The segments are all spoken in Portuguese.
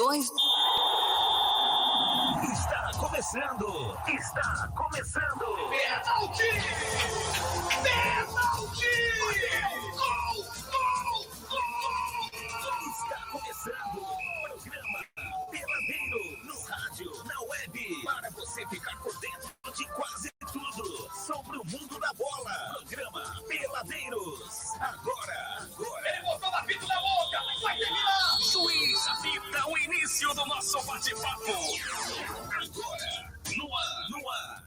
2. Está começando! Pênalti! Gol! Está começando o programa Peladeiro, no rádio, na web, para você ficar por dentro de quase tudo sobre o mundo da bola. Programa Peladeiros. Agora. Ele botou a fita na boca, vai terminar. Juiz apita o início do nosso bate-papo. Agora, no ar.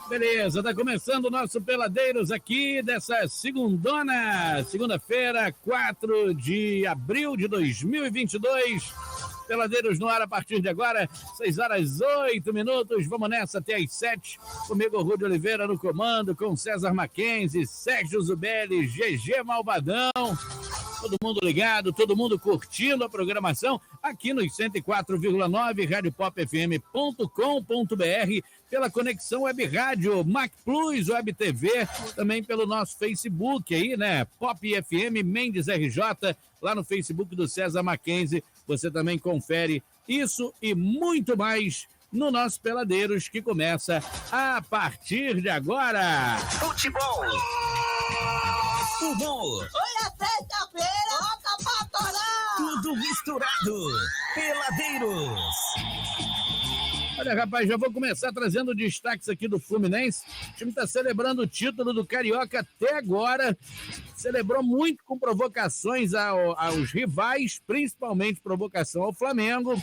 Beleza, tá começando o nosso Peladeiros aqui dessa segunda-feira, 4 de abril de 2022. Peladeiros no ar a partir de agora, 6h08. Vamos nessa até às 7. Comigo, Rudy Oliveira no comando, com César Mackenzie, Sérgio Zubelli, GG Malvadão. Todo mundo ligado, todo mundo curtindo a programação aqui nos 104,9 radiopopfm.com.br, pela conexão Web Rádio, Mac Plus, Web TV, também pelo nosso Facebook aí, né? Pop FM Mendes RJ, lá no Facebook do César Mackenzie. Você também confere isso e muito mais no nosso Peladeiros, que começa a partir de agora. Futebol! Humor! Hoje é sexta-feira, bota pra torar! Tudo misturado! Peladeiros! Olha, rapaz, já vou começar trazendo destaques aqui do Fluminense. O time está celebrando o título do Carioca até agora. Celebrou muito com provocações aos rivais, principalmente provocação ao Flamengo.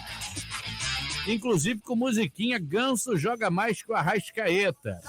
Inclusive com musiquinha Ganso joga mais que o Arrascaeta.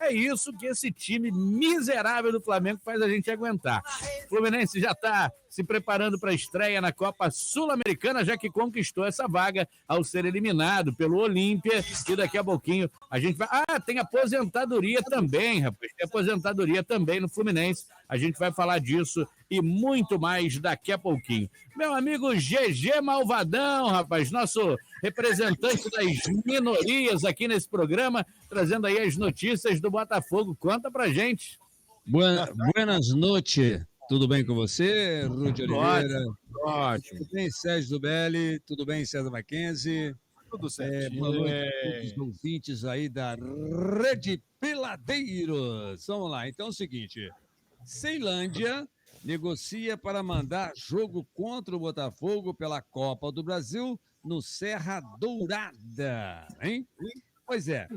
É isso que esse time miserável do Flamengo faz a gente aguentar. O Fluminense já está se preparando para a estreia na Copa Sul-Americana, já que conquistou essa vaga ao ser eliminado pelo Olímpia. E daqui a pouquinho a gente vai... tem aposentadoria também, rapaz. Tem aposentadoria também no Fluminense. A gente vai falar disso e muito mais daqui a pouquinho. Meu amigo GG Malvadão, rapaz, nosso representante das minorias aqui nesse programa, trazendo aí as notícias do Botafogo. Conta pra gente. Buenas noites. Tudo bem com você, Rudy Oliveira? Ótimo. Tudo bem, Sérgio Zubelli? Tudo bem, César Mackenzie? Tudo certo. Boa noite a todos os ouvintes aí da Rede Peladeiros. Vamos lá, então é o seguinte. Ceilândia negocia para mandar jogo contra o Botafogo pela Copa do Brasil no Serra Dourada, hein? Pois é.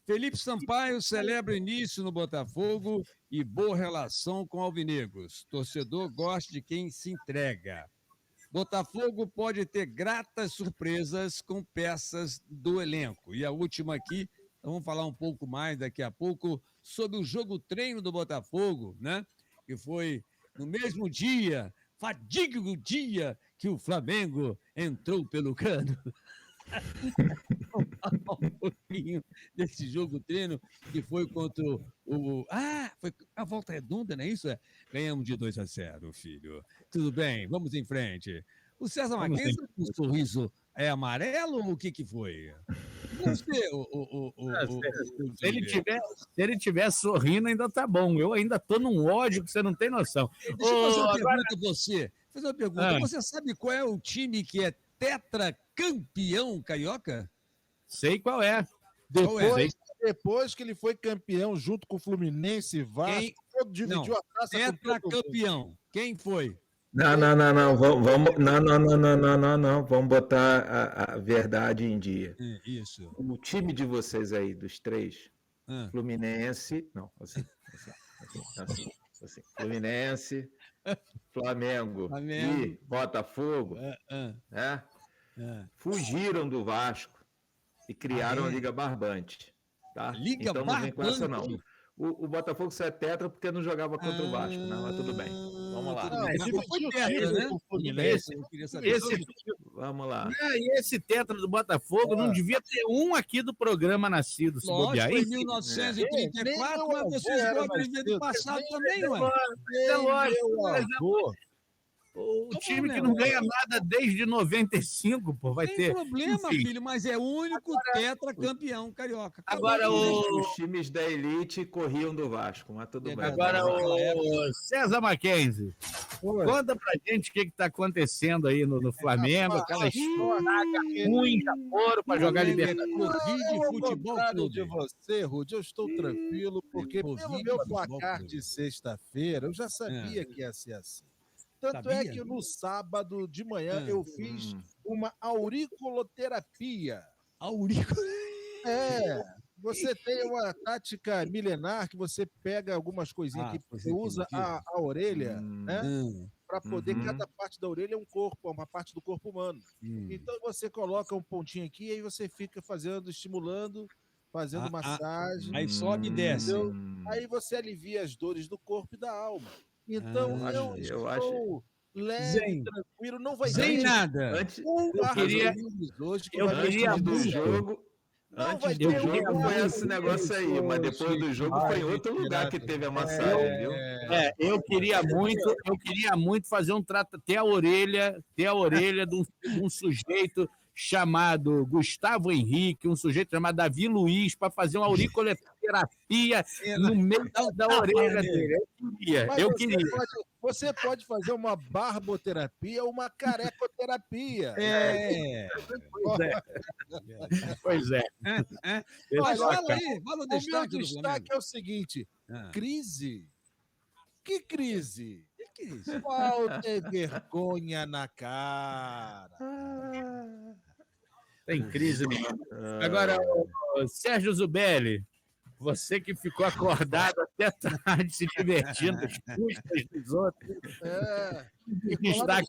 Felipe Sampaio celebra início no Botafogo e boa relação com alvinegros. Torcedor gosta de quem se entrega. Botafogo pode ter gratas surpresas com peças do elenco. E a última aqui, vamos falar um pouco mais daqui a pouco sobre o jogo treino do Botafogo, né? Que foi no mesmo dia, fatídico dia, que o Flamengo entrou pelo cano. Um pouquinho desse jogo treino que foi contra foi a Volta Redonda, não é isso? Ganhamos de 2-0, filho. Tudo bem, vamos em frente. O César Mackenzie, o sorriso é amarelo ou o que foi? Não sei, Se ele tiver sorrindo, ainda tá bom. Eu ainda tô num ódio que você não tem noção. Deixa eu fazer uma pergunta a você. Você sabe qual é o time que é tetracampeão carioca? Sei qual é. Depois que ele foi campeão junto com o Fluminense, Vasco, dividiu a taça. Tetracampeão. Quem foi? Não. Vamos botar a verdade em dia. Isso. O time de vocês aí, dos três, Fluminense... Não, assim. Fluminense, Flamengo e Botafogo, fugiram do Vasco e criaram a Liga Barbante. Tá? Liga então não vem com essa, não. O Botafogo só é tetra porque não jogava contra o Vasco. Não, mas tudo bem. Vamos lá. Foi tetra, né? Vamos lá. E esse tetra do Botafogo não devia ter um aqui do programa nascido, se bobear. Foi em 1934, mas vocês podem viver do passado também, ué. É lógico. O Tá bom, time né? que não ganha nada desde 95, pô, vai Tem ter. problema, Enfim. filho, mas é o único tetracampeão carioca. Acabou. Agora Os times da elite corriam do Vasco, mas tudo É bem. verdade. Agora naquela o César Mackenzie. Oi. Conta pra gente o que está acontecendo aí no Flamengo, aquela estraga ruim de acordo para jogar Flamengo é Libertadores. Covid Ao Futebol contrário de Clube. você, Rude, eu estou tranquilo, porque Covid pelo meu Futebol placar Clube. de sexta-feira, eu já sabia que ia ser assim. Tanto é Sabia? que no sábado de manhã Ah. eu fiz uma auriculoterapia. Aurico. É, você tem uma tática milenar que você pega algumas coisinhas que você usa a orelha, né? Para poder, cada parte da orelha é um corpo, uma parte do corpo humano. Então você coloca um pontinho aqui e aí você fica fazendo, estimulando, fazendo massagem. Aí sobe e desce. Entendeu? Aí você alivia as dores do corpo e da alma. Então eu estou leve, Zen. tranquilo, não vai Sem ter nada. Antes, arco-íris hoje que eu vai queria antes do muito. jogo, Não vai antes ter do jogo um foi esse arco-íris negócio aí, mas depois do jogo foi em outro lugar que teve a massagem, viu? Eu queria muito fazer ter a orelha de um sujeito chamado Gustavo Henrique, um sujeito chamado Davi Luiz, para fazer uma auriculoterapia no meio da orelha dele. Eu queria. Você pode fazer uma barboterapia ou uma carecoterapia. Pois é. Mas Olha, fala aí, fala o O meu destaque do Flamengo. destaque é o seguinte: crise? Que crise? Que isso? Falta vergonha na cara. Tem crise nenhuma. Agora, o Sérgio Zubelli, você que ficou acordado até tarde se divertindo às custas dos outros. Destaque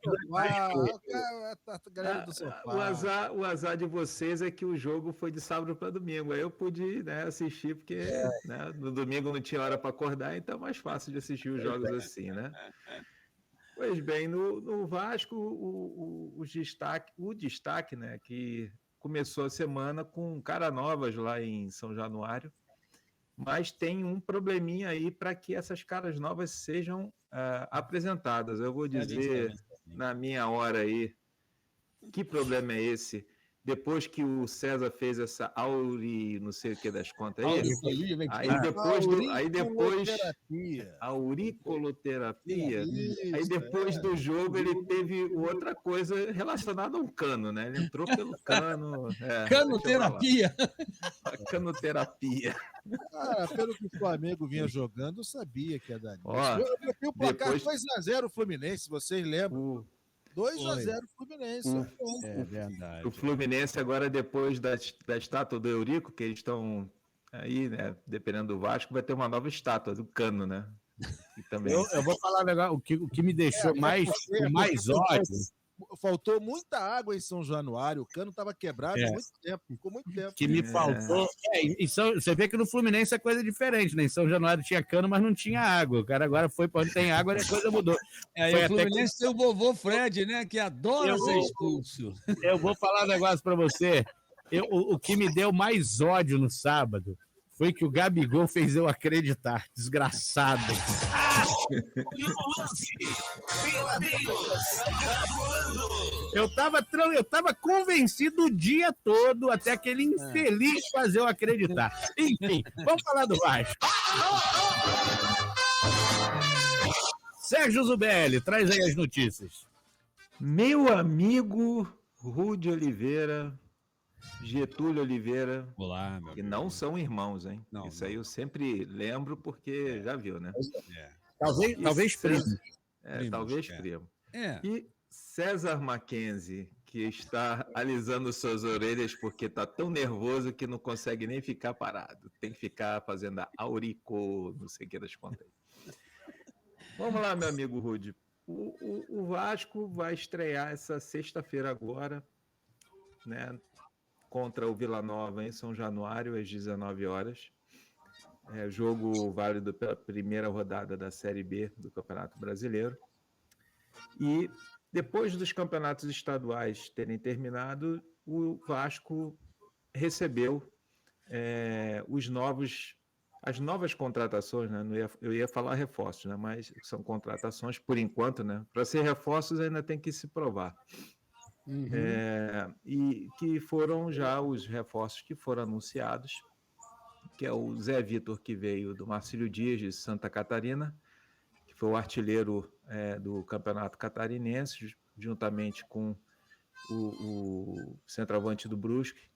Galera do sofá. O azar de vocês é que o jogo foi de sábado para domingo. Aí eu pude, né, assistir, porque né, no domingo não tinha hora para acordar, então é mais fácil de assistir os jogos assim, né? Pois bem, no Vasco, o destaque, né, que começou a semana com cara novas lá em São Januário, mas tem um probleminha aí para que essas caras novas sejam apresentadas. Eu vou dizer, na minha hora aí, que problema é esse? Depois que o César fez essa não sei o que das contas aí, aí depois auricoloterapia, aí depois do jogo ele teve outra coisa relacionada a um cano, né? Ele entrou pelo cano. Canoterapia. Canoterapia. Cara, pelo que o Flamengo vinha jogando, eu sabia que ia dar nisso. Ó, Eu vi o placar depois- 2-0 Fluminense, vocês lembram? 2-0 Fluminense. É verdade. O Fluminense agora, depois da estátua do Eurico, que eles estão aí, né, dependendo do Vasco, vai ter uma nova estátua do Cano, né? E também... Eu vou falar um negócio, o que me deixou mais ódio, Faltou muita água em São Januário, o cano estava quebrado há muito tempo, ficou muito tempo. que me faltou. Você vê que no Fluminense é coisa diferente, né? Em São Januário tinha cano, mas não tinha água. O cara agora foi para onde tem água e a coisa mudou. Aí Foi o até Fluminense tem o vovô Fred, né? Que adora ser expulso. Eu vou falar um negócio para você. O que me deu mais ódio no sábado foi que o Gabigol fez eu acreditar. Desgraçado. E o lance, Peladeiros, Eu tava convencido o dia todo até aquele infeliz fazer eu acreditar. Enfim, vamos falar do Vasco. Sérgio Zubelli, traz aí as notícias. Meu amigo Rude Oliveira, Getúlio Oliveira, Olá, meu que não são irmãos, hein? Não, Isso aí eu sempre lembro porque já viu, né? Talvez primo. Primos, Talvez é. primo. É. E César Mackenzie, que está alisando suas orelhas porque está tão nervoso que não consegue nem ficar parado. Tem que ficar fazendo a aurico, não sei o que das contas. Vamos lá, meu amigo Rude. O Vasco vai estrear essa sexta-feira agora, né, contra o Vila Nova em São Januário, às 19 horas. Jogo válido pela primeira rodada da Série B do Campeonato Brasileiro. E depois dos campeonatos estaduais terem terminado, o Vasco recebeu os novos as novas contratações, né? Eu ia falar reforços, né? Mas são contratações por enquanto, né? Para ser reforços ainda tem que se provar. E que foram já os reforços que foram anunciados, que é o Zé Vitor, que veio do Marcílio Dias, de Santa Catarina, que foi o artilheiro do Campeonato Catarinense, juntamente com o centroavante do Brusque.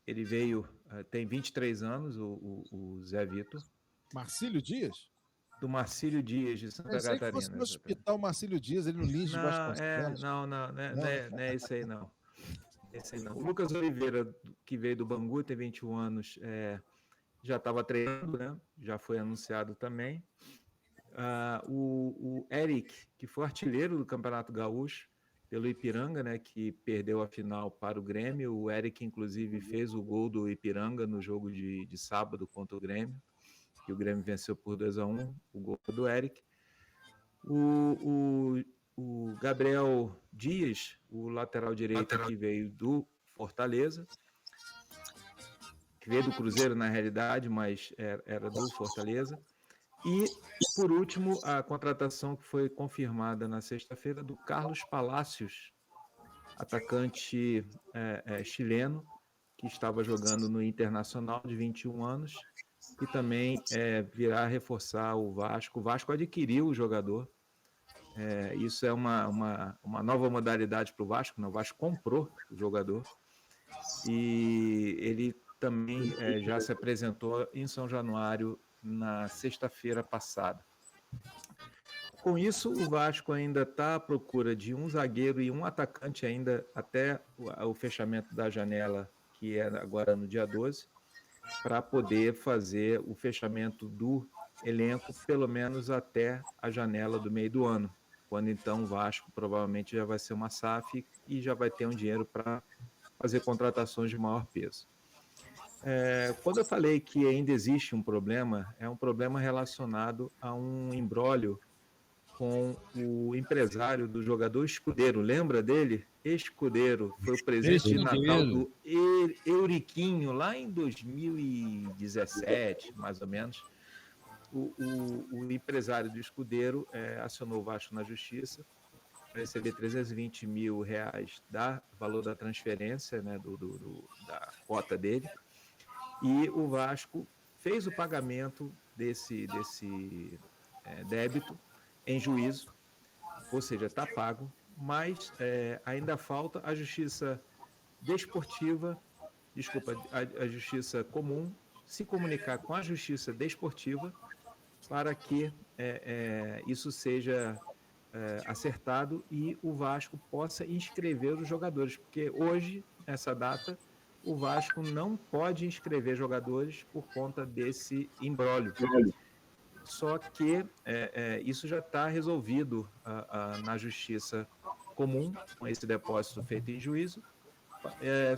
Ele veio, tem 23 anos, o Zé Vitor. Marcílio Dias? Do Marcílio Dias, de Santa Catarina. Que fosse no hospital Marcílio Dias, ele no Lins de Vasconcelos. Não é esse aí, não. Esse aí não. O Lucas Oliveira, que veio do Bangu, tem 21 anos, já estava treinando, né? Já foi anunciado também. O Eric, que foi artilheiro do Campeonato Gaúcho, pelo Ipiranga, né, que perdeu a final para o Grêmio. O Eric, inclusive, fez o gol do Ipiranga no jogo de sábado contra o Grêmio, que o Grêmio venceu por 2-1, o gol do Eric. O Gabriel Dias, o lateral direito que veio do Fortaleza, que veio do Cruzeiro na realidade, mas era do Fortaleza. E, por último, a contratação que foi confirmada na sexta-feira do Carlos Palacios, atacante chileno, que estava jogando no Internacional, de 21 anos, e também virá reforçar o Vasco. O Vasco adquiriu o jogador. Isso é uma nova modalidade para o Vasco, né? O Vasco comprou o jogador. E ele também já se apresentou em São Januário na sexta-feira passada. Com isso, o Vasco ainda está à procura de um zagueiro e um atacante ainda até o fechamento da janela, que é agora no dia 12, para poder fazer o fechamento do elenco, pelo menos até a janela do meio do ano, quando então o Vasco provavelmente já vai ser uma SAF e já vai ter um dinheiro para fazer contratações de maior peso. Quando eu falei que ainda existe um problema, é um problema relacionado a um imbróglio com o empresário do jogador Escudeiro. Lembra dele? Escudeiro foi o presente de Natal do Euriquinho, lá em 2017, mais ou menos. O empresário do Escudeiro acionou o Vasco na Justiça para receber R$320 mil da valor da transferência, né, da cota dele. E o Vasco fez o pagamento desse débito em juízo, ou seja, está pago, mas ainda falta a Justiça Desportiva, a Justiça Comum, se comunicar com a Justiça Desportiva para que isso seja acertado e o Vasco possa inscrever os jogadores, porque hoje, nessa data, o Vasco não pode inscrever jogadores por conta desse imbróglio. Só que isso já está resolvido na Justiça Comum, com esse depósito feito em juízo,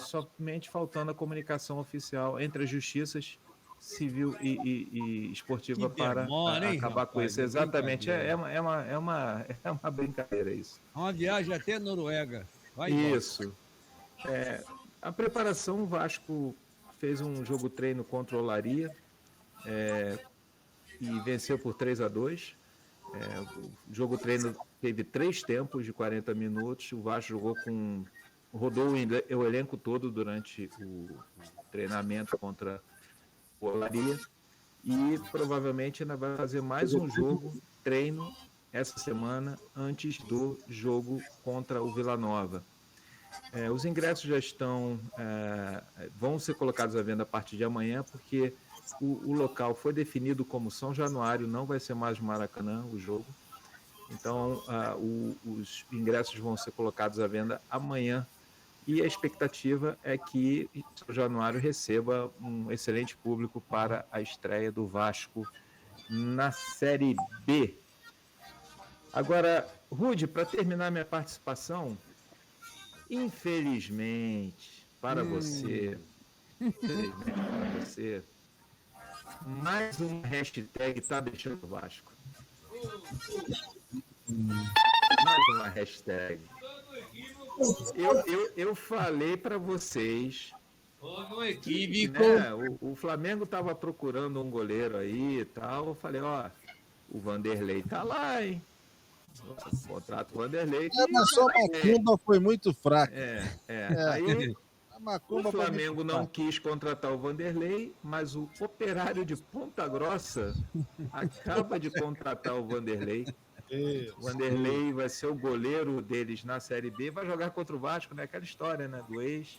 somente faltando a comunicação oficial entre as justiças civil e esportiva para acabar com isso. Exatamente, é uma brincadeira isso. É uma viagem até a Noruega. Isso. A preparação, o Vasco fez um jogo-treino contra o Olaria e venceu por 3-2. O jogo-treino teve 3 tempos de 40 minutos. O Vasco rodou o elenco todo durante o treinamento contra o Olaria e provavelmente ainda vai fazer mais um treino essa semana antes do jogo contra o Vila Nova. Os ingressos já vão ser colocados à venda a partir de amanhã, porque o local foi definido como São Januário, não vai ser mais Maracanã o jogo. Então, os ingressos vão ser colocados à venda amanhã e a expectativa é que São Januário receba um excelente público para a estreia do Vasco na Série B. Agora, Rude, para terminar minha participação, infelizmente para você, mais uma hashtag está deixando o Vasco. Mais uma hashtag. Eu falei para vocês Um equívoco. O Flamengo estava procurando um goleiro aí e tal. Eu falei, ó, o Vanderlei tá lá, hein? O contrato do Vanderlei. Mas só a Macumba foi muito fraca. Aí o Flamengo não quis contratar o Vanderlei, mas o Operário de Ponta Grossa acaba de contratar o Vanderlei. O Vanderlei vai ser o goleiro deles na Série B, vai jogar contra o Vasco, né? Aquela história, né? Do ex.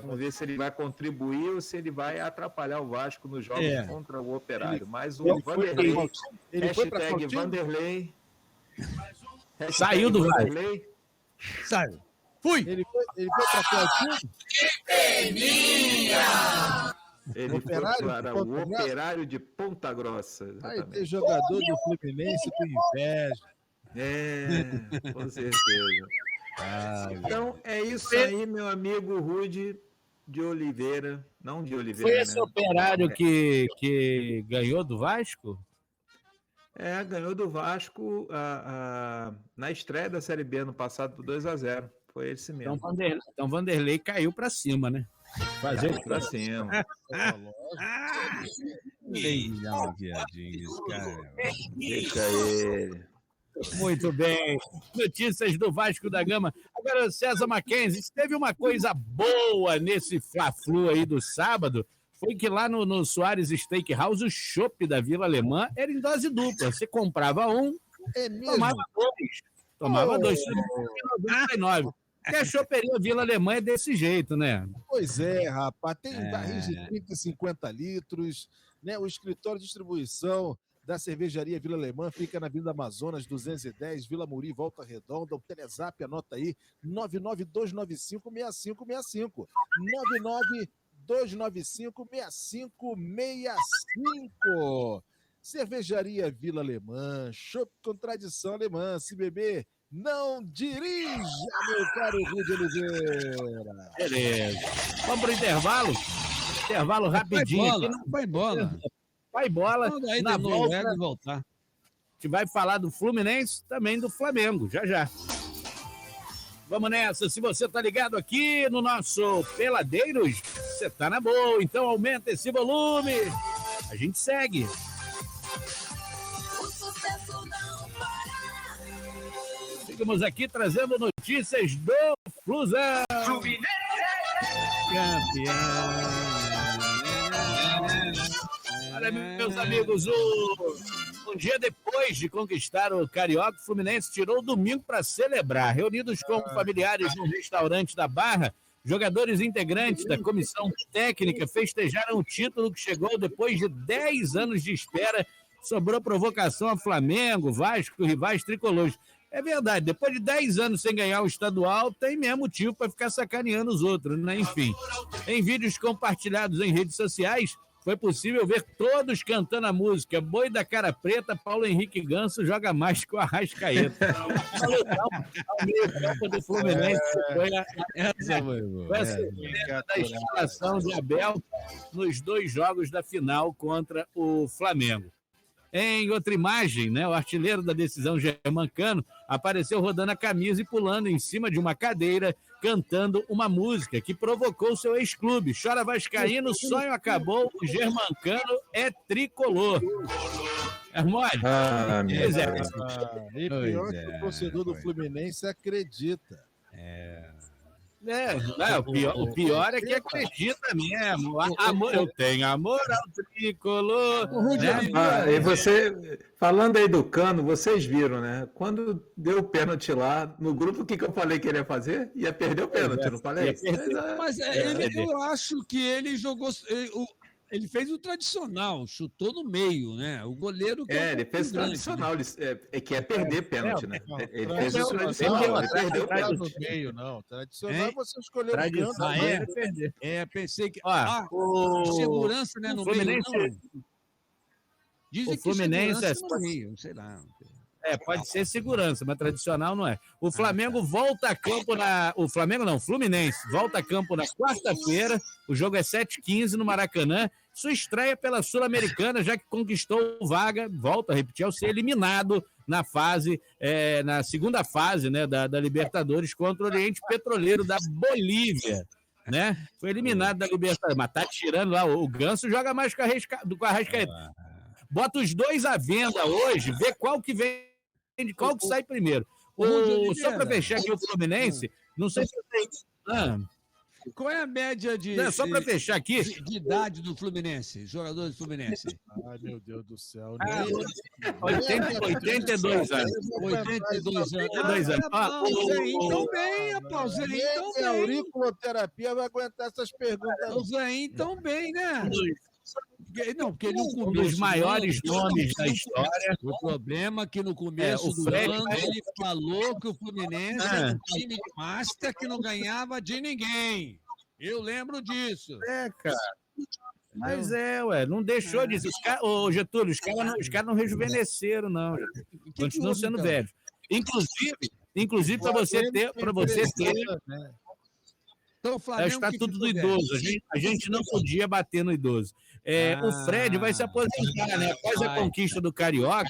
Vamos ver se ele vai contribuir ou se ele vai atrapalhar o Vasco nos jogos contra o Operário. Mas o Vanderlei, hashtag Vanderlei. Saiu do Vanderlei. Saiu. Fui! Ele foi pra qual time? Ele foi para o Operário de Ponta Grossa. Aí tem jogador do Fluminense com inveja. Com certeza. Então é isso aí, meu amigo Rude de Oliveira. Não de Oliveira. Foi esse Operário que ganhou do Vasco? Ganhou do Vasco na estreia da Série B ano passado por 2-0. Foi esse mesmo. Então Vanderlei caiu para cima, né? Fazer para cima. Deixa ele. Muito bem. Notícias do Vasco da Gama. Agora, César Mackenzie, teve uma coisa boa nesse Fla-Flu aí do sábado, foi que lá no Soares Steakhouse, o chopp da Vila Alemã era em dose dupla. Você comprava um, tomava dois. 99. Porque a choperia Vila Alemã é desse jeito, né? Pois é, rapaz. Tem barris de 30 e 50 litros, né? O escritório de distribuição da cervejaria Vila Alemã fica na Avenida Amazonas, 210, Vila Muri, Volta Redonda. O Telezap, anota aí, 99295-6565. 99295-6565. Cervejaria Vila Alemã, chopp com tradição alemã. Se beber, não dirija, meu caro Rude Oliveira. Beleza. Vamos para o intervalo? Intervalo rapidinho. Vai bola. Vai bola. Aí na volta, voltar. A gente vai falar do Fluminense, também do Flamengo, já. Vamos nessa. Se você tá ligado aqui no nosso Peladeiros, você tá na boa. Então aumenta esse volume. A gente segue. Seguimos aqui trazendo notícias do Flusão. Fluminense! Campeão! Olha, meus amigos, um dia depois de conquistar o Carioca, o Fluminense tirou o domingo para celebrar. Reunidos com familiares no restaurante da Barra, jogadores integrantes da comissão técnica festejaram o título que chegou depois de 10 anos de espera. Sobrou provocação a Flamengo, Vasco, rivais tricolores. É verdade, depois de 10 anos sem ganhar o estadual, tem mesmo motivo para ficar sacaneando os outros, né? Enfim, em vídeos compartilhados em redes sociais, foi possível ver todos cantando a música Boi da Cara Preta, Paulo Henrique Ganso joga mais que o Arrascaeta. O meio-campo do Fluminense foi a da instalação de Abel nos 2 jogos da final contra o Flamengo. Em outra imagem, né, o artilheiro da decisão, Germancano, apareceu rodando a camisa e pulando em cima de uma cadeira, cantando uma música que provocou seu ex-clube. Chora Vascaíno, o sonho acabou, o Germancano é tricolor. Hermónio? E pior que o torcedor do Fluminense acredita. O pior é que acredita mesmo. Eu tenho amor ao tricolor. E você, falando aí do Cano, vocês viram, né? Quando deu o pênalti lá, no grupo, o que eu falei que ele ia fazer? Ia perder o pênalti, não falei? Mas eu acho que ele jogou... Ele fez o tradicional, chutou no meio, né? O goleiro... ele fez o tradicional, que é perder pênalti, né? Ele fez o tradicional, ele perdeu o pênalti. No meio, não. Tradicional você escolheu o perder. Pensei que... segurança, né? No Fluminense, meio, não. Dizem o Fluminense que segurança no meio, sei lá. Pode ser segurança, mas tradicional não é. O Flamengo volta a campo O Flamengo não, o Fluminense volta a campo na quarta-feira. O jogo é 7h15 no Maracanã. Sua estreia pela Sul-Americana, já que conquistou vaga, volta a repetir, ao ser eliminado na segunda fase, né, da Libertadores contra o Oriente Petroleiro da Bolívia. né? Foi eliminado da Libertadores, mas tá tirando lá. O Ganso joga mais do que o Arrascaeta. Bota os dois à venda hoje, vê qual que vem, qual que sai primeiro. Só para fechar aqui o Fluminense, não sei se tem. Qual é a média só para fechar aqui de idade do Fluminense, jogadores do Fluminense? Ai, meu Deus do céu. 82 anos. 82 anos. O Zéinho tão bem, rapaz. O Zéinho tão bem. A auriculoterapia vai aguentar essas perguntas. O Zéinho tão bem, né? Não, porque no começo, dos maiores nomes da história. O problema é que no começo do ano ele falou que o Fluminense era um time de master que não ganhava de ninguém. Eu lembro disso. Cara. Mas não deixou disso. Ô, Getúlio, os caras não rejuvenesceram, não. Continuam sendo velhos. Inclusive para você ter. Então, o estatuto do idoso. A gente não podia bater no idoso. O Fred vai se aposentar, né? Após a conquista do Carioca,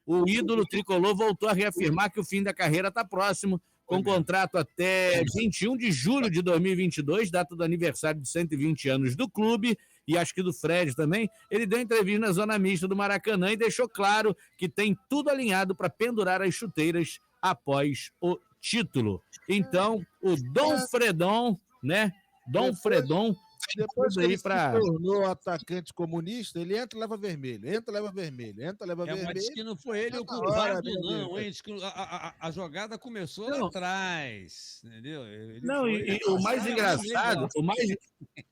o ídolo tricolor voltou a reafirmar que o fim da carreira está próximo, com contrato até 21 de julho de 2022, data do aniversário de 120 anos do clube, e acho que do Fred também. Ele deu entrevista na zona mista do Maracanã e deixou claro que tem tudo alinhado para pendurar as chuteiras após o título. Então, o Dom Fredon, né? Fredon. Depois que ele se tornou atacante comunista, ele entra e leva vermelho, vermelho. Mas que não foi ele o culpado, não, hein? A jogada começou lá atrás, entendeu? O mais engraçado,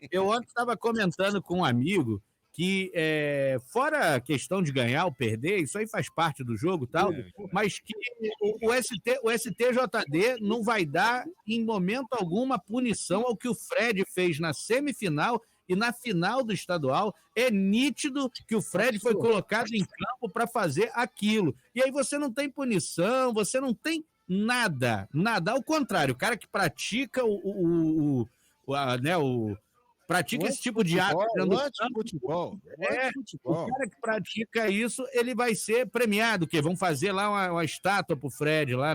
eu ontem estava comentando com um amigo que, fora a questão de ganhar ou perder, isso aí faz parte do jogo e tal, mas que o STJD não vai dar, em momento algum, uma punição ao que o Fred fez na semifinal e na final do estadual. É nítido que o Fred foi colocado em campo para fazer aquilo. E aí você não tem punição, você não tem nada. Ao contrário, o cara que pratica pratica esse tipo de ato. Futebol. O cara que pratica isso, ele vai ser premiado, que vão fazer lá uma estátua pro Fred lá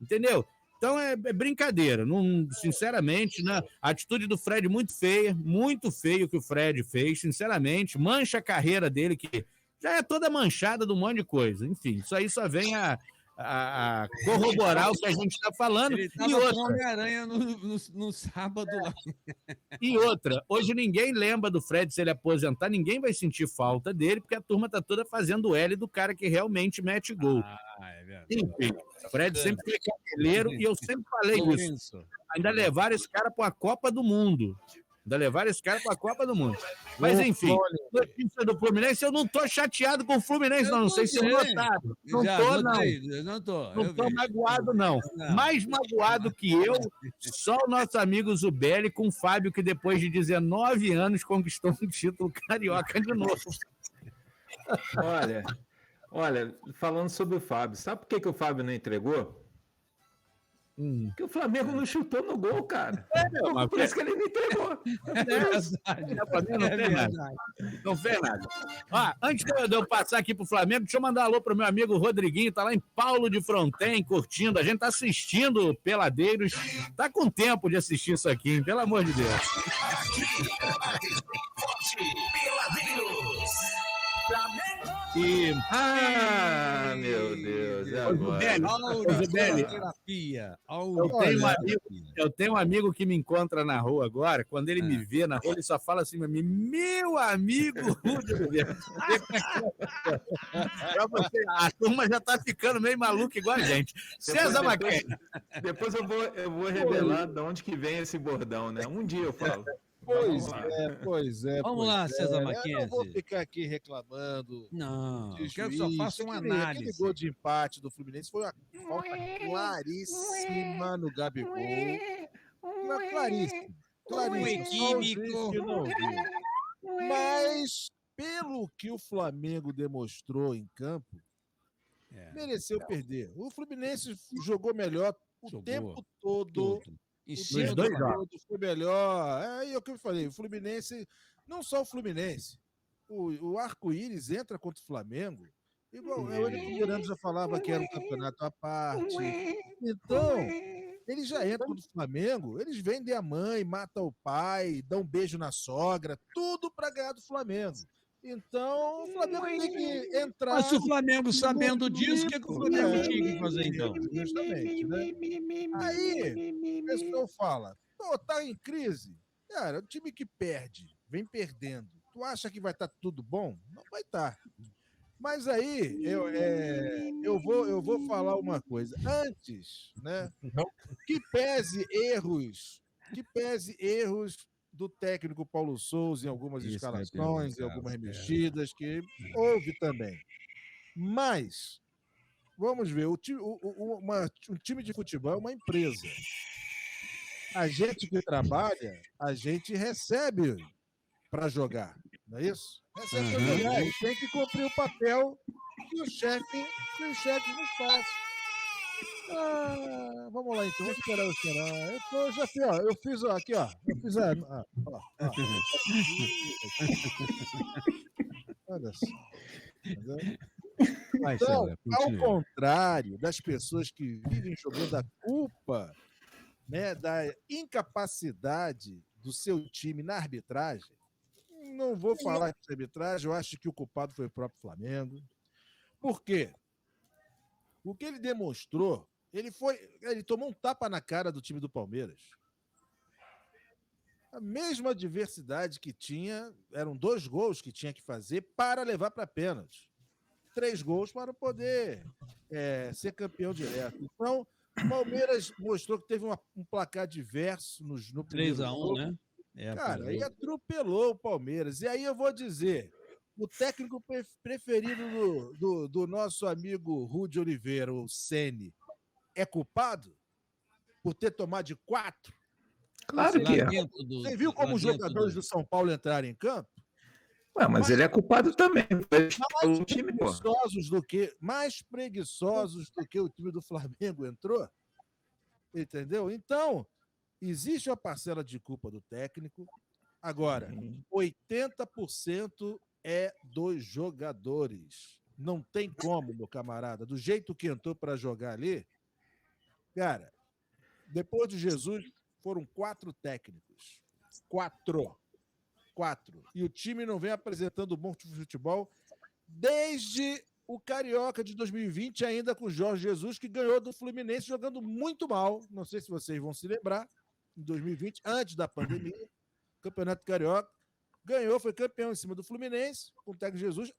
entendeu? Então é brincadeira. Não, sinceramente, né? A atitude do Fred muito feia, muito feio que o Fred fez, sinceramente, mancha a carreira dele, que já é toda manchada de um monte de coisa. Enfim, isso aí só vem a corroborar o que a gente está falando. Ele estava com Homem-Aranha no sábado lá. E outra, hoje ninguém lembra do Fred se ele aposentar, ninguém vai sentir falta dele, porque a turma está toda fazendo o L do cara que realmente mete gol. É verdade. Enfim, o Fred sempre foi cabeleiro e eu sempre falei isso. Ainda levaram esse cara para a Copa do Mundo. Mas, enfim, notícia do Fluminense, eu não tô chateado com o Fluminense, não sei se notaram. Não tô magoado, não. Mais magoado que eu, só o nosso amigo Zubelli com o Fábio, que depois de 19 anos conquistou um título carioca de novo. Olha, falando sobre o Fábio, sabe por que o Fábio não entregou? Porque o Flamengo não chutou no gol, cara. Por isso que ele me entregou. Não fez nada. Antes de eu passar aqui pro Flamengo, deixa eu mandar um alô pro meu amigo Rodriguinho, tá lá em Paulo de Fronten, curtindo. A gente tá assistindo Peladeiros. Tá com tempo de assistir isso aqui, hein? Pelo amor de Deus. Peladeiros. Meu Deus, é eu tenho um amigo que me encontra na rua agora. Quando ele me vê na rua, ele só fala assim: meu amigo Rúdio. A turma já tá ficando meio maluca igual a gente. César Mackenzie. Depois eu vou revelar de onde que vem esse bordão, né? Um dia eu falo. Pois é. Vamos lá, César Mackenzie. Eu não vou ficar aqui reclamando. Não, quero que só faça uma análise. Aquele gol de empate do Fluminense foi uma falta claríssima no Gabigol. Claríssimo. Equímico. Mas, pelo que o Flamengo demonstrou em campo, mereceu perder. O Fluminense jogou melhor o tempo todo. Os dois jogos foi melhor. É o que eu falei. O Fluminense, não só o Fluminense, o arco-íris entra contra o Flamengo. Igual o Eurico Miranda já falava que era um campeonato à parte. Então, Eles já entram no Flamengo, eles vendem a mãe, matam o pai, dão um beijo na sogra, tudo para ganhar do Flamengo. Então, o Flamengo tem que entrar... Mas se o Flamengo sabendo disso, o que o Flamengo tinha que fazer, então? Justamente, né? Aí, o pessoal fala, pô, tá em crise. Cara, o time que perde, vem perdendo. Tu acha que vai estar tudo bom? Não vai estar. Mas aí, eu vou falar uma coisa. Antes, né? Que pese erros do técnico Paulo Souza em algumas escalações, em algumas mexidas, que houve também. Mas, vamos ver, um time de futebol é uma empresa. A gente que trabalha, a gente recebe para jogar, não é isso? Recebe para jogar e tem que cumprir o papel que o chefe nos faz. Vamos lá, então. Vamos esperar. Eu fiz aqui, ó. Olha só. Então, ao contrário das pessoas que vivem jogando a culpa, né, da incapacidade do seu time na arbitragem, não vou falar de arbitragem, eu acho que o culpado foi o próprio Flamengo. Por quê? O que ele demonstrou, ele tomou um tapa na cara do time do Palmeiras. A mesma adversidade que tinha, eram 2 gols que tinha que fazer para levar para pênalti. 3 gols para poder ser campeão direto. Então, o Palmeiras mostrou que teve um placar diverso no 3-1, né? Cara, aí atropelou o Palmeiras. E aí eu vou dizer, o técnico preferido do nosso amigo Rudi Oliveira, o Ceni, é culpado por ter tomado de 4? Claro que é. Você viu como os jogadores do São Paulo entraram em campo? Mas ele é culpado também. Mais preguiçosos do que o time do Flamengo entrou. Entendeu? Então, existe uma parcela de culpa do técnico. Agora, 80% é dos jogadores. Não tem como, meu camarada. Do jeito que entrou para jogar ali, cara, depois de Jesus, foram 4 técnicos. 4. E o time não vem apresentando bom futebol desde o Carioca de 2020, ainda com o Jorge Jesus, que ganhou do Fluminense jogando muito mal. Não sei se vocês vão se lembrar. Em 2020, antes da pandemia, Campeonato Carioca, ganhou, foi campeão em cima do Fluminense, com o técnico Jesus,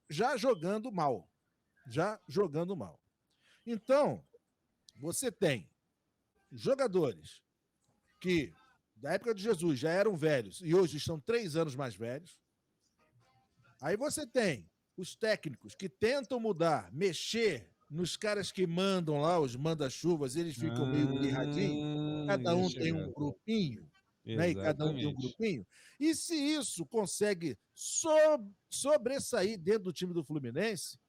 já jogando mal. Então, você tem jogadores que, da época de Jesus, já eram velhos e hoje estão 3 anos mais velhos. Aí você tem os técnicos que tentam mudar, mexer nos caras que mandam lá, os manda-chuvas, eles ficam meio mirradinhos, cada um tem um grupinho, né? E cada um tem um grupinho. E se isso consegue sobressair dentro do time do Fluminense,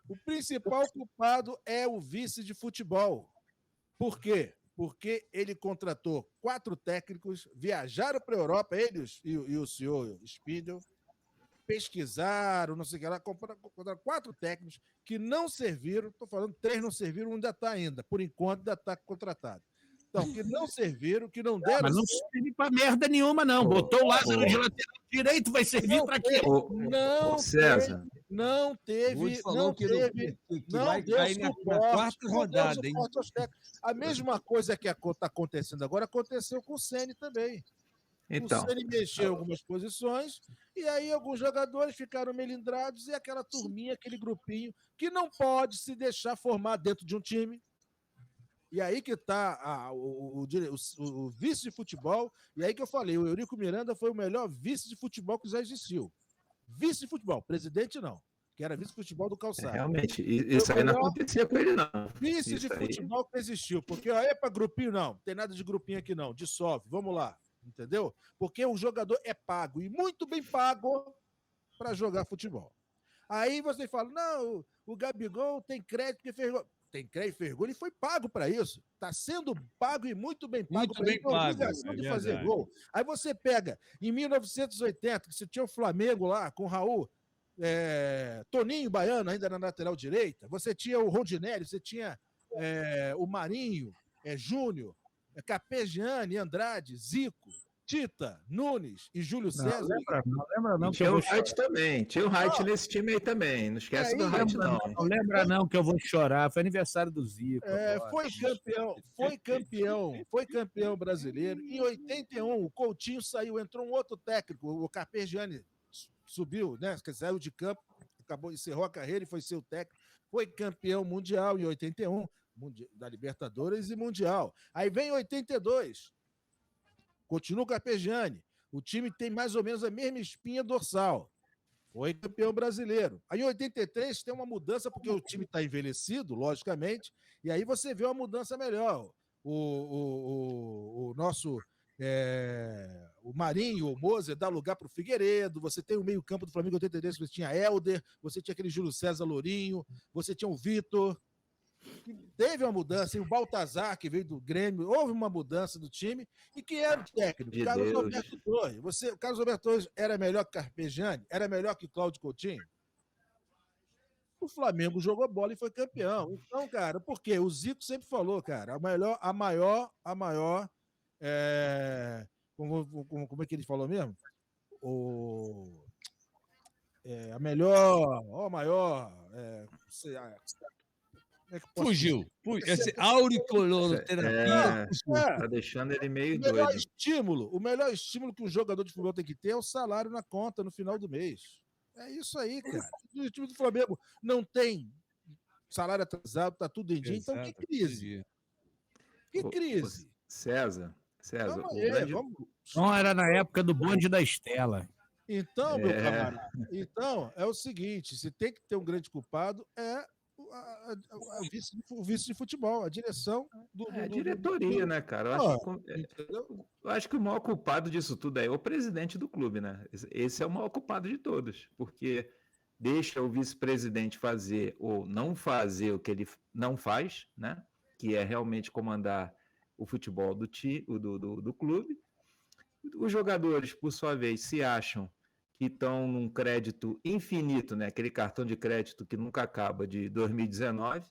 o principal culpado é o vice de futebol. Por quê? Porque ele contratou 4 técnicos, viajaram para a Europa, eles e o senhor Spindle, pesquisaram, não sei o que lá, contrataram 4 técnicos que não serviram, estou falando 3 não serviram, ainda está ainda, por enquanto ainda está contratado. Então, que não serviram, que não deram... Mas não serve para merda nenhuma, não. Botou o Lázaro de lateral direito, vai servir para quê? César. Não teve vai cair na 4ª rodada, hein? A mesma coisa que está acontecendo agora aconteceu com o Ceni também. Então. O Ceni mexeu em algumas posições e aí alguns jogadores ficaram melindrados e aquela turminha, aquele grupinho que não pode se deixar formar dentro de um time. E aí que está o vice de futebol, e aí que eu falei, o Eurico Miranda foi o melhor vice de futebol que já existiu. Vice de futebol, presidente não, que era vice de futebol do Calçado. Realmente, isso aí não acontecia com ele, não. Vice de futebol que existiu, porque é para grupinho não tem nada de grupinho aqui não, dissolve, vamos lá, entendeu? Porque o jogador é pago, e muito bem pago, para jogar futebol. Aí você fala, não, o Gabigol tem crédito que fez... Tem crédito, fez gol, ele foi pago para isso. Está sendo pago e muito bem pago para ele, com a obrigação de fazer gol. Aí você pega, em 1980, que você tinha o Flamengo lá, com o Raul, Toninho Baiano ainda na lateral direita, você tinha o Rondinelli, você tinha o Marinho, Júnior, Carpegiani, Andrade, Zico, Tita, Nunes e Júlio César. Não lembra não. Tinha o Wright também. Tinha o Wright nesse time aí também. Não esquece do Wright, não. Não lembra não que eu vou chorar. Foi aniversário do Zico. Foi campeão brasileiro. Em 81, o Coutinho saiu, entrou um outro técnico, o Carpegiani subiu, né? Saiu de campo, encerrou a carreira e foi ser o técnico. Foi campeão mundial em 81, da Libertadores e Mundial. Aí vem em 82. Continua o Carpegiani. O time tem mais ou menos a mesma espinha dorsal. Foi campeão brasileiro. Aí em 83 tem uma mudança, porque o time está envelhecido, logicamente, e aí você vê uma mudança melhor. O nosso... o Marinho, o Moser, dá lugar para o Figueiredo, você tem o meio-campo do Flamengo em 83, você tinha Helder, você tinha aquele Júlio César Lourinho, você tinha o Vitor. Teve uma mudança, e o Baltazar, que veio do Grêmio, houve uma mudança do time, e quem era o técnico? O Carlos Alberto Torres. O Carlos Alberto Torres era melhor que Carpegiani? Era melhor que Cláudio Coutinho? O Flamengo jogou bola e foi campeão. Então, cara, por quê? O Zico sempre falou, cara, a maior como é que ele falou mesmo? A maior. Fugiu. Esse auriculoterapia. Tá deixando ele meio doido. O melhor estímulo que o jogador de futebol tem que ter é o salário na conta no final do mês. É isso aí, cara. O time do Flamengo não tem salário atrasado, tá tudo em dia. Então, que crise? Que crise? César. Não era na época do bonde da Estela. Então, meu camarada, é o seguinte, se tem que ter um grande culpado, o vice de futebol, a direção a diretoria, né, cara? Eu acho que o maior culpado disso tudo é o presidente do clube, né? Esse é o maior culpado de todos, porque deixa o vice-presidente fazer ou não fazer o que ele não faz, né? Que é realmente comandar o futebol do clube. Os jogadores, por sua vez, se acham que estão num crédito infinito, né? Aquele cartão de crédito que nunca acaba, de 2019.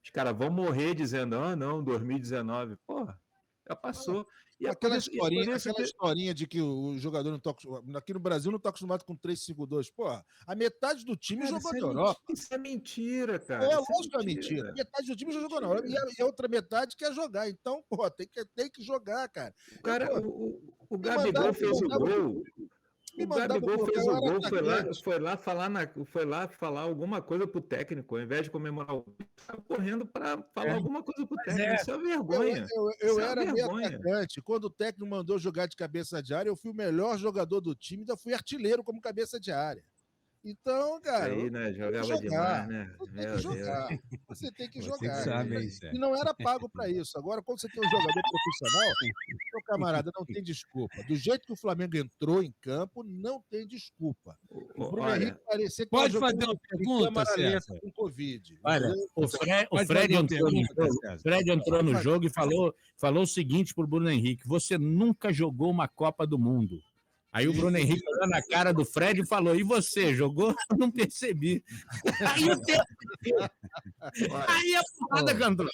Os caras vão morrer dizendo, não, 2019. Porra, já passou. E aquela historinha de que o jogador não está aqui no Brasil não está acostumado com 3-5-2. Porra, a metade do time jogou na Europa. Isso é mentira, cara. Lógico que é mentira. Metade do time já jogou na Europa e a outra metade quer jogar. Então, porra, tem que jogar, cara. O Gabigol fez o gol. O Gabigol fez o gol, foi lá falar alguma coisa pro técnico, ao invés de comemorar o gol, estava correndo para falar alguma coisa pro técnico. Isso é vergonha. Eu era meio atacante. Quando o técnico mandou jogar de cabeça de área, eu fui o melhor jogador do time, ainda fui artilheiro como cabeça de área. Então, cara. Aí, né? Jogava demais, né? Você tem que jogar. Sabe isso, E não era pago para isso. Agora, quando você tem um jogador profissional, meu camarada, não tem desculpa. Do jeito que o Flamengo entrou em campo, não tem desculpa. O Bruno Henrique parecia que pode fazer uma pergunta, César? Com Covid. Olha, o Fred entrou no jogo e falou o seguinte pro Bruno Henrique: você nunca jogou uma Copa do Mundo. Aí o Bruno Henrique olhou na cara do Fred e falou, e você, jogou? Eu não percebi. Aí a porrada cantou.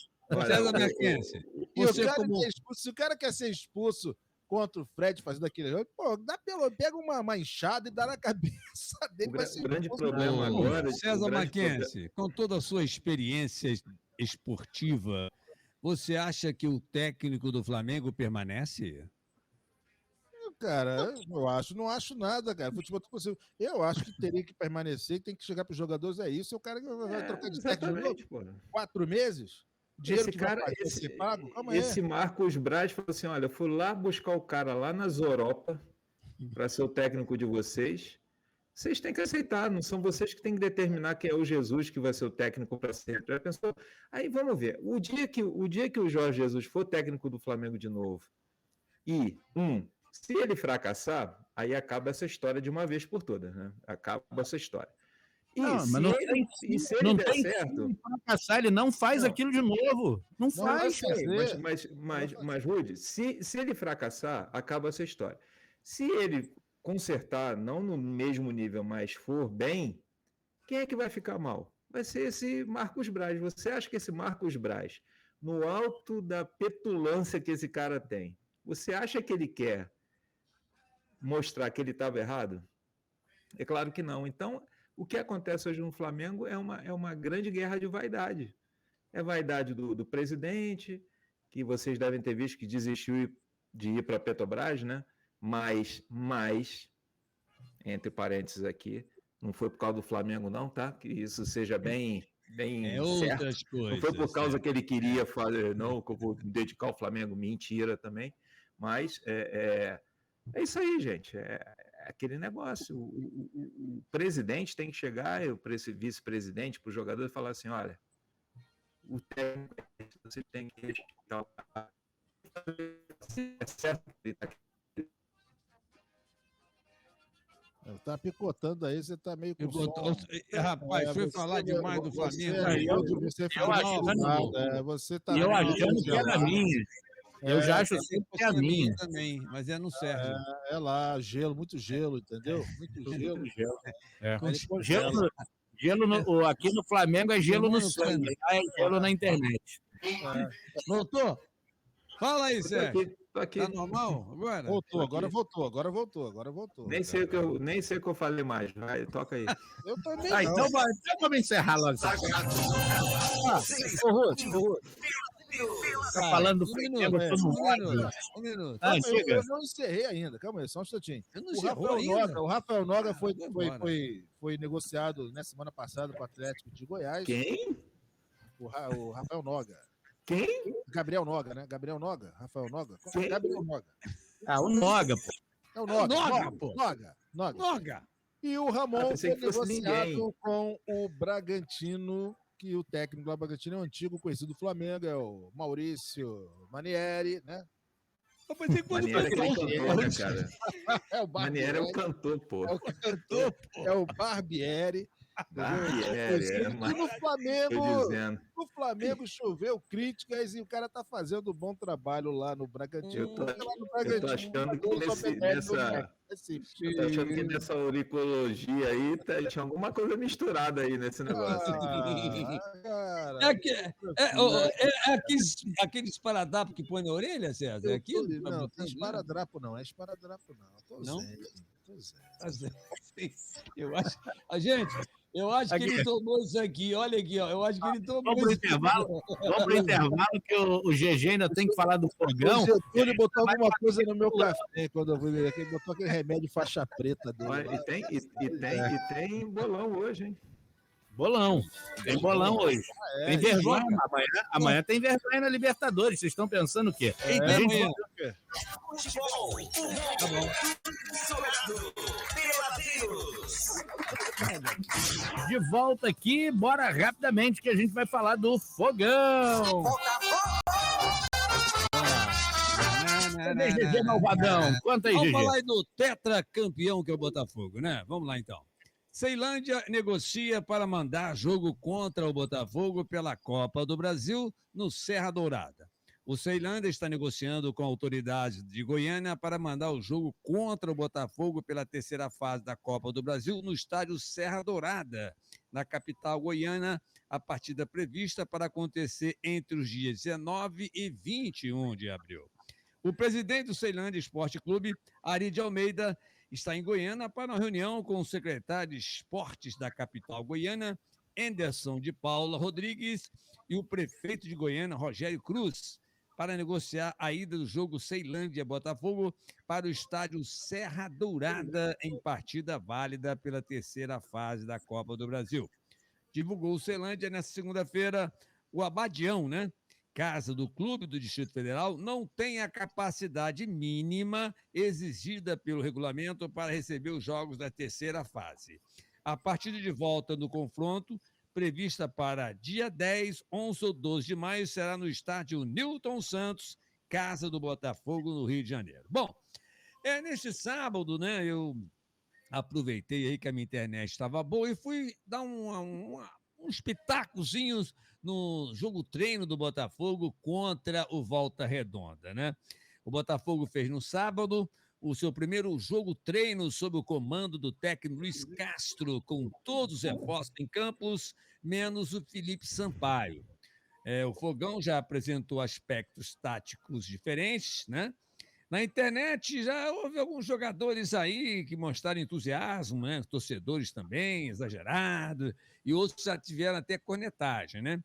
César Mackenzie. Se o cara quer ser expulso contra o Fred fazendo aquele jogo, pô, pega uma enxada e dá na cabeça dele. O grande problema agora... César Mackenzie, com toda a sua experiência esportiva, você acha que o técnico do Flamengo permanece? Cara, não acho nada, cara. Futebol possível. Eu acho que teria que permanecer, tem que chegar para os jogadores, é isso. E o cara vai trocar de técnico 4 meses? Dinheiro que vai ser pago? Esse Marcos Braz falou assim: olha, eu fui lá buscar o cara lá nas Europa para ser o técnico de vocês. Vocês têm que aceitar, não são vocês que têm que determinar quem é o Jesus que vai ser o técnico para sempre. Já pensou? Aí vamos ver. O dia que o Jorge Jesus for técnico do Flamengo de novo e se ele fracassar, aí acaba essa história de uma vez por todas, né? Acaba essa história. E se ele der certo... Se fracassar, ele não faz aquilo de novo. Não faz. Mas, Rudy, se ele fracassar, acaba essa história. Se ele consertar, não no mesmo nível, mas for bem, quem é que vai ficar mal? Vai ser esse Marcos Braz. Você acha que esse Marcos Braz no alto da petulância que esse cara tem. Você acha que ele quer mostrar que ele estava errado? É claro que não. Então, o que acontece hoje no Flamengo é uma grande guerra de vaidade. É vaidade do presidente, que vocês devem ter visto que desistiu de ir para a Petrobras, né? Mas, entre parênteses aqui, não foi por causa do Flamengo não, tá? Que isso seja bem certo. Outras coisas. Não foi por causa que ele queria fazer, não, que eu vou me dedicar ao Flamengo. Mentira também. Mas é isso aí, gente. É aquele negócio. O presidente tem que chegar, o vice-presidente, para o jogador e falar assim, olha, o técnico, você tem que respeitar o cara. É certo que ele está aqui. Tá picotando aí, você tá meio com Rapaz, foi falar demais do Flamengo. Você tá eu achando que era minha. Eu já acho sempre que é a minha. Também, mas é no Sérgio. É lá, gelo, muito gelo, entendeu? Muito gelo. Gelo aqui no Flamengo é gelo no sangue, é gelo na internet. Voltou? Fala aí, Sérgio. Tô aqui. Tá normal agora? Voltou, agora voltou. Nem sei o que eu falei mais. Vai, toca aí. Eu também então vamos encerrar logo. Tá falando do Flamengo, um minuto. Eu não encerrei ainda, calma aí, só um instantinho. O Rafael Noga foi negociado na semana passada para o Atlético de Goiás. Quem? O Rafael Noga. Quem? Gabriel Noga, né? Gabriel Noga? Rafael Noga? Quem? Gabriel Noga. O Noga, pô. É o Noga. Noga. E o Ramon foi negociado com o Bragantino, que o técnico do Bragantino é o antigo conhecido do Flamengo, é o Maurício Manieri, né? Manieri é aquele cantor, né, cara? É o Barbieri. Manieri é o cantor, pô. É o cantor, pô. É o Barbieri. E no Flamengo choveu críticas e o cara tá fazendo um bom trabalho lá no Bragantino. Eu tô achando que nessa auricologia aí tinha alguma coisa misturada aí nesse negócio. Aquele esparadrapo que põe na orelha, César? É aquilo? Não, tem esparadrapo não. É esparadrapo não. Não? Eu acho que ele tomou isso aqui. Olha aqui, ó. Eu acho que ele tomou isso aqui. Vamos pro intervalo, que o GG ainda tem que falar do fogão. O Getúlio botou alguma coisa no meu café quando eu vi aqui. Ele botou aquele remédio faixa preta dele. Olha, e tem bolão hoje, hein? Bolão. Tem bolão hoje. Tem vergonha. Amanhã tem vergonha na Libertadores. Vocês estão pensando o quê? Tá bom. De volta aqui, bora rapidamente que a gente vai falar do fogão. Cadê GG Malvadão? Conta aí, GG. Vamos falar aí do tetracampeão que é o Botafogo, né? Vamos lá, então. Ceilândia negocia para mandar jogo contra o Botafogo pela Copa do Brasil no Serra Dourada. O Ceilândia está negociando com autoridades de Goiânia para mandar o jogo contra o Botafogo pela terceira fase da Copa do Brasil no estádio Serra Dourada, na capital goiana, a partida prevista para acontecer entre os dias 19 e 21 de abril. O presidente do Ceilândia Esporte Clube, Ari de Almeida, está em Goiânia para uma reunião com o secretário de Esportes da capital goiana, Anderson de Paula Rodrigues, e o prefeito de Goiânia, Rogério Cruz, para negociar a ida do jogo Ceilândia-Botafogo para o estádio Serra Dourada, em partida válida pela terceira fase da Copa do Brasil. Divulgou o Ceilândia nessa segunda-feira, o Abadião, né? Casa do Clube do Distrito Federal, não tem a capacidade mínima exigida pelo regulamento para receber os jogos da terceira fase. A partida de volta no confronto, prevista para dia 10, 11 ou 12 de maio, será no estádio Newton Santos, Casa do Botafogo, no Rio de Janeiro. Bom, neste sábado, né, eu aproveitei aí que a minha internet estava boa e fui dar uns pitacozinhos no jogo treino do Botafogo contra o Volta Redonda, né? O Botafogo fez no sábado o seu primeiro jogo treino sob o comando do técnico Luiz Castro, com todos os reforços em campos, menos o Felipe Sampaio. O Fogão já apresentou aspectos táticos diferentes, né? Na internet já houve alguns jogadores aí que mostraram entusiasmo, né? Torcedores também, exagerado, e outros já tiveram até cornetagem, né?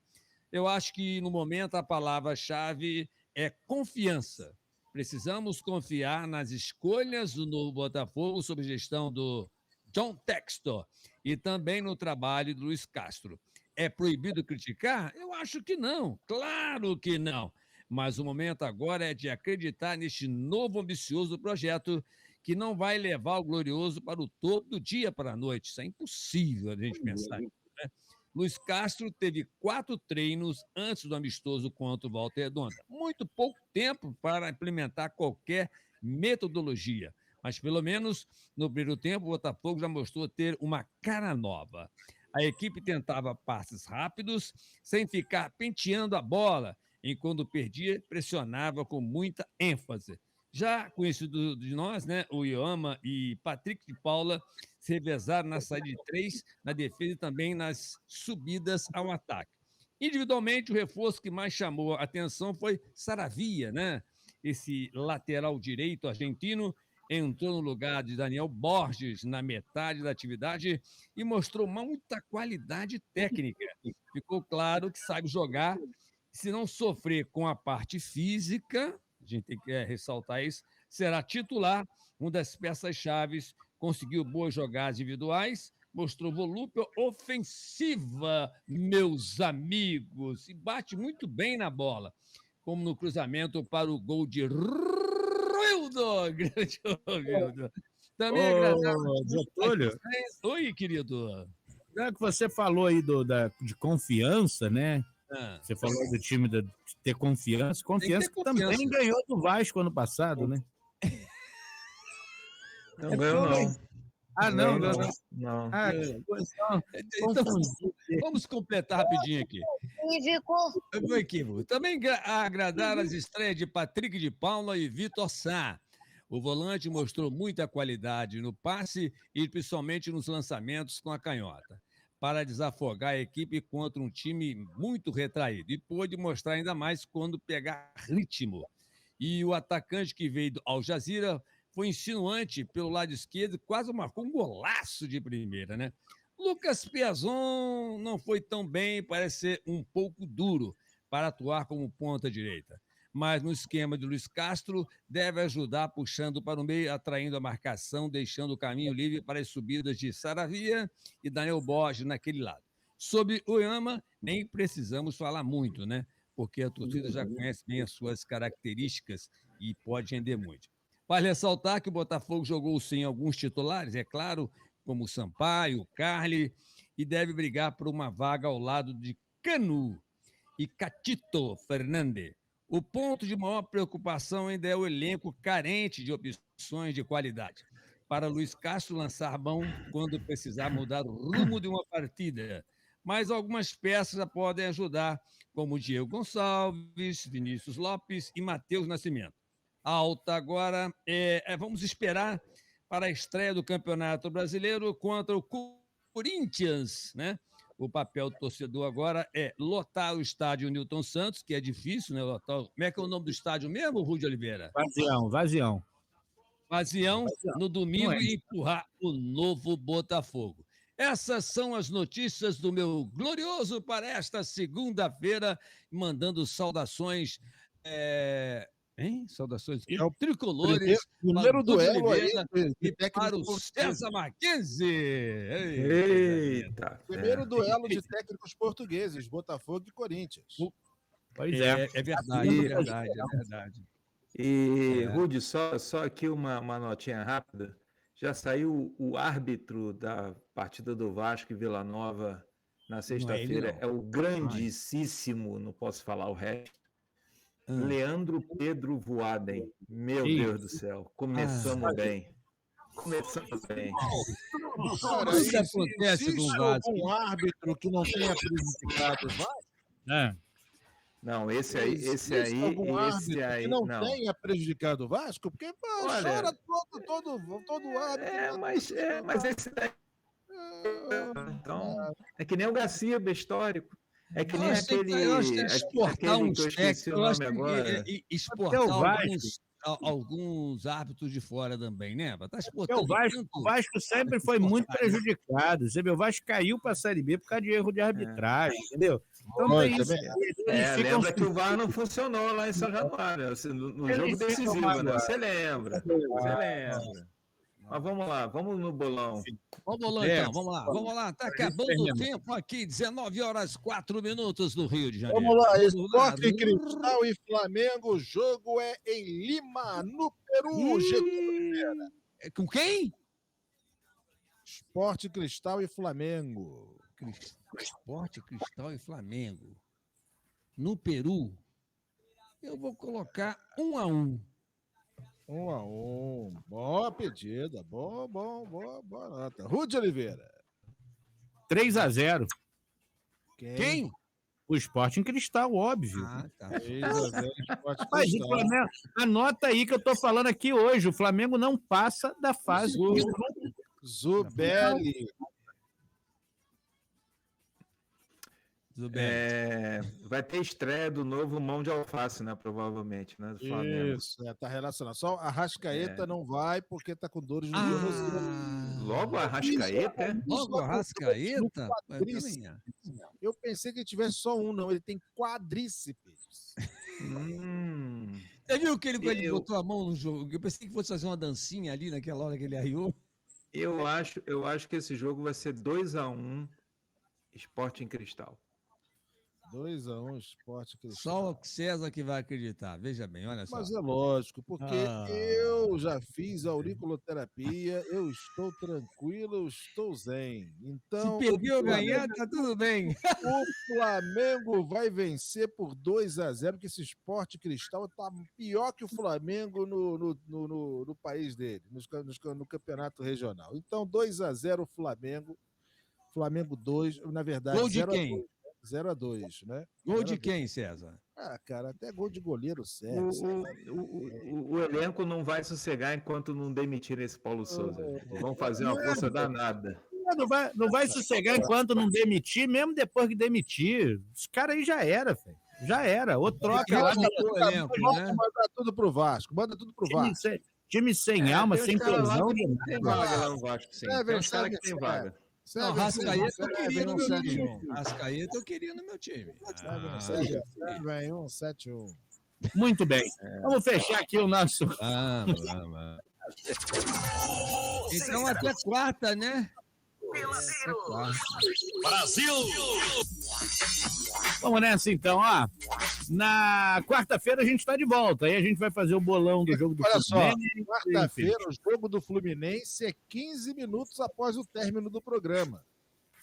Eu acho que, no momento, a palavra-chave é confiança. Precisamos confiar nas escolhas do novo Botafogo sob gestão do John Textor e também no trabalho do Luiz Castro. É proibido criticar? Eu acho que não, claro que não. Mas o momento agora é de acreditar neste novo ambicioso projeto que não vai levar o Glorioso para o topo do dia para a noite. Isso é impossível a gente pensar nisso, né? Luiz Castro teve 4 treinos antes do amistoso contra o Volta Redonda. Muito pouco tempo para implementar qualquer metodologia. Mas, pelo menos, no primeiro tempo, o Botafogo já mostrou ter uma cara nova. A equipe tentava passes rápidos, sem ficar penteando a bola, e quando perdia, pressionava com muita ênfase. Já conhecido de nós, né, o Ioama e Patrick de Paula se revezaram na saída de 3, na defesa e também nas subidas ao ataque. Individualmente, o reforço que mais chamou a atenção foi Saravia, né? Esse lateral direito argentino entrou no lugar de Daniel Borges na metade da atividade e mostrou muita qualidade técnica. Ficou claro que sabe jogar. Se não sofrer com a parte física, a gente tem que ressaltar isso, será titular, uma das peças-chave, conseguiu boas jogadas individuais, mostrou volúpia ofensiva, meus amigos, e bate muito bem na bola, como no cruzamento para o gol de Rildo, grande Rildo. Também agradável. Getúlio. Oi, querido. Já que você falou aí de confiança, né? Você falou do time de ter confiança. Confiança que também ganhou do Vasco ano passado, né? Não ganhou, não. Não. Então, vamos completar rapidinho aqui. Um equívoco. Também agradaram as estreias de Patrick de Paula e Vitor Sá. O volante mostrou muita qualidade no passe e principalmente nos lançamentos com a canhota, para desafogar a equipe contra um time muito retraído. E pôde mostrar ainda mais quando pegar ritmo. E o atacante que veio do Al Jazeera foi insinuante pelo lado esquerdo, quase marcou um golaço de primeira, né? Lucas Piazon não foi tão bem, parece ser um pouco duro para atuar como ponta-direita. Mas no esquema de Luiz Castro, deve ajudar puxando para o meio, atraindo a marcação, deixando o caminho livre para as subidas de Saravia e Daniel Borges naquele lado. Sobre o Ioama, nem precisamos falar muito, né? Porque a torcida já conhece bem as suas características e pode render muito. Vale ressaltar que o Botafogo jogou sem alguns titulares, é claro, como o Sampaio, o Carli, e deve brigar por uma vaga ao lado de Canu e Catito Fernandes. O ponto de maior preocupação ainda é o elenco carente de opções de qualidade, para Luiz Castro lançar mão quando precisar mudar o rumo de uma partida. Mas algumas peças já podem ajudar, como Diego Gonçalves, Vinícius Lopes e Matheus Nascimento. Alta agora, vamos esperar para a estreia do Campeonato Brasileiro contra o Corinthians, né? O papel do torcedor agora é lotar o estádio Newton Santos, que é difícil, né? Lotar. Como é que é o nome do estádio mesmo, Rúdio Oliveira? Vazião. Vazião no domingo e empurrar o novo Botafogo. Essas são as notícias do meu glorioso para esta segunda-feira, mandando saudações. Saudações tricolores. Primeiro duelo aí e para o César Mackenzie. Eita. Primeiro duelo de técnicos portugueses, Botafogo e Corinthians. Pois é. É verdade. E, Rudy, só aqui uma notinha rápida. Já saiu o árbitro da partida do Vasco e Vila Nova na sexta-feira. É o grandíssimo, não posso falar o resto, Leandro Pedro Voaden. Meu Deus do céu. Começamos bem. Cara, o que acontece com o Vasco? Algum árbitro que não tenha prejudicado o Vasco? Não, esse aí que não tenha prejudicado o Vasco, porque chora todo árbitro. Mas esse daí. Então, é que nem o Garcia, histórico. É que nem aquele. Eu acho que exportar aquele uns que eu esqueci técnicos, o eu nome acho que agora. exportar alguns árbitros de fora também, né? Tá exportando O Vasco sempre foi muito prejudicado. Você vê, o Vasco caiu para a Série B por causa de erro de arbitragem, entendeu? Então tem isso. Lembra que o VAR não funcionou lá em São Januário, no jogo decisivo, né? Você lembra. Mas vamos lá, vamos no bolão. Vamos bolão, então, vamos lá. Tá acabando o tempo aqui, 19h04 no Rio de Janeiro. Vamos lá, Sport Cristal e Flamengo, o jogo é em Lima, no Peru. Com quem? Sport Cristal e Flamengo. Sport Cristal e Flamengo. No Peru, eu vou colocar 1-1. 1-1. Boa pedida. Boa nota. Rude Oliveira. 3-0. Quem? O Sporting Cristal, óbvio. Tá. 3-0 Sport Mas o Cristal. Flamengo, anota aí que eu tô falando aqui hoje. O Flamengo não passa da fase. Zubelli. Vai ter estreia do novo Mão de Alface, né? Provavelmente, né? Do Flamengo. Isso, tá relacionado. Só a Arrascaeta não vai porque tá com dores no tornozelo. Logo a Arrascaeta, é? Logo a Arrascaeta? Eu pensei que ele tivesse só um, não. Ele tem quadríceps. Você viu que ele botou a mão no jogo? Eu pensei que fosse fazer uma dancinha ali naquela hora que ele arriou. Eu acho que esse jogo vai ser 2-1 Sporting Cristal. 2-1 Sport Cristal. Só o César que vai acreditar. Veja bem, olha só. Mas é lógico, porque eu já fiz auriculoterapia, eu estou tranquilo, eu estou zen. Então, se perder ou ganhar, tá tudo bem. O Flamengo vai vencer por 2-0, porque esse Sport Cristal tá pior que o Flamengo no país dele, no campeonato regional. Então, 2-0 Flamengo. Flamengo 2, na verdade, gol de quem? 0-2, né? Gol de quem, César? Cara, até gol de goleiro serve. O elenco não vai sossegar enquanto não demitirem esse Paulo Souza. Vão fazer uma força danada. Não vai sossegar enquanto não demitir, mesmo depois que demitir. Os caras aí já era, velho. Já era. Ou troca lá. Manda tudo pro Vasco. Time sem alma, sem tesão. Tem vaga lá no Vasco, sim. Tem uns caras que tem vaga. Não, Rascaeta eu queria no meu time. Rascaeta eu queria no meu time. 7-1. Muito bem. Vamos fechar aqui o nosso. Então até quarta, né? Brasil! Vamos nessa então, ó. Na quarta-feira a gente está de volta. Aí a gente vai fazer o bolão do jogo do Fluminense. Olha só, quarta-feira o jogo do Fluminense é 15 minutos após o término do programa.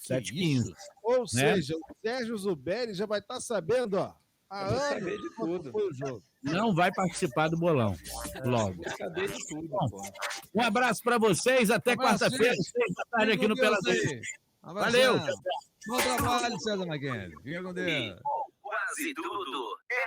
7h15. Ou seja, o Sérgio Zubelli já vai estar sabendo, ó. Saber de tudo. Foi o jogo. Não vai participar do bolão. Logo. Saber de tudo. Um abraço para vocês. Até quarta-feira, 6h aqui no Peladeiros. Valeu. Bom trabalho, César Mackenzie. Fica com Deus. Quase tudo é